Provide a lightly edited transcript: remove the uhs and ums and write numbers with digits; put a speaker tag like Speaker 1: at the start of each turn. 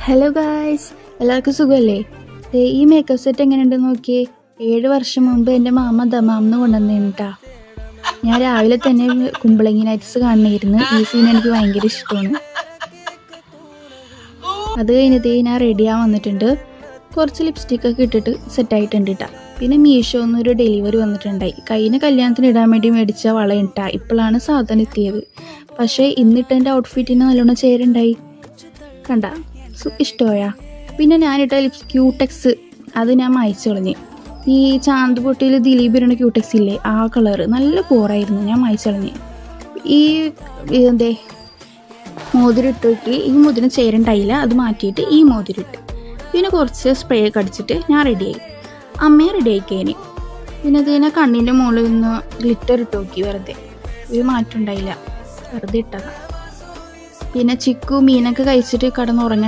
Speaker 1: Hello guys, എല്ലാവർക്കും സുഖമല്ലേ? ഈ മേക്കപ്പ് സെറ്റ് എങ്ങനെയുണ്ടെന്ന് നോക്കിയേ. 7 വർഷം മുമ്പ് എൻ്റെ മാമ ദമാംന്ന് കൊണ്ടുവന്നിട്ടാ. ഞാൻ രാവിലെ തന്നെ കുമ്പളങ്ങി നൈറ്റ്സ് കാണണമായിരുന്നു. ഈ സീൻ എനിക്ക് ഭയങ്കര ഇഷ്ടമാണ്. അത് കഴിഞ്ഞിട്ട് ഞാൻ റെഡിയാൻ വന്നിട്ടുണ്ട്. കുറച്ച് ലിപ്സ്റ്റിക്കൊക്കെ ഇട്ടിട്ട് സെറ്റായിട്ടുണ്ട് കേട്ടോ. പിന്നെ മീഷോന്നൊരു ഡെലിവറി വന്നിട്ടുണ്ടായി. കഴിഞ്ഞ കല്യാണത്തിന് ഇടാൻ വേണ്ടി മേടിച്ച വളയിട്ടാ. ഇപ്പോഴാണ് സാധനം എത്തിയത്. പക്ഷേ ഇന്നിട്ട് എൻ്റെ ഔട്ട്ഫിറ്റിന് നല്ലോണം ചേരുണ്ടായി. കണ്ട ഇഷ്ടമായാ? പിന്നെ ഞാനിട്ട ക്യൂടെക്സ് അത് ഞാൻ മായ്ച്ചു കളഞ്ഞ്. ഈ ചാന്ത് പൊട്ടിയിൽ ദിലീപ് ഇടുന്ന ക്യൂടെക്സ് ഇല്ലേ, ആ കളറ് നല്ല പോറായിരുന്നു, ഞാൻ മായ്ച്ചു കളഞ്ഞ്. ഈ എന്തേ മോതിരം ഇട്ട് നോക്കി, ഈ മോതിരം ചേരണ്ടായില്ല, അത് മാറ്റിയിട്ട് ഈ മോതിരം ഇട്ട്. പിന്നെ കുറച്ച് സ്പ്രേ ഒക്കെ അടിച്ചിട്ട് ഞാൻ റെഡിയായി. അമ്മയെ റെഡി ആയിക്കേനി. പിന്നെ ഇതിനെ കണ്ണിൻ്റെ മുകളിൽ നിന്ന് ഗ്ലിറ്റർ ഇട്ട് നോക്കി. വെറുതെ ഒരു മാറ്റം ഉണ്ടായില്ല, വെറുതെ ഇട്ടതാണ്. പിന്നെ ചിക്കു മീനൊക്കെ കഴിച്ചിട്ട് കിടന്നുറങ്ങാൻ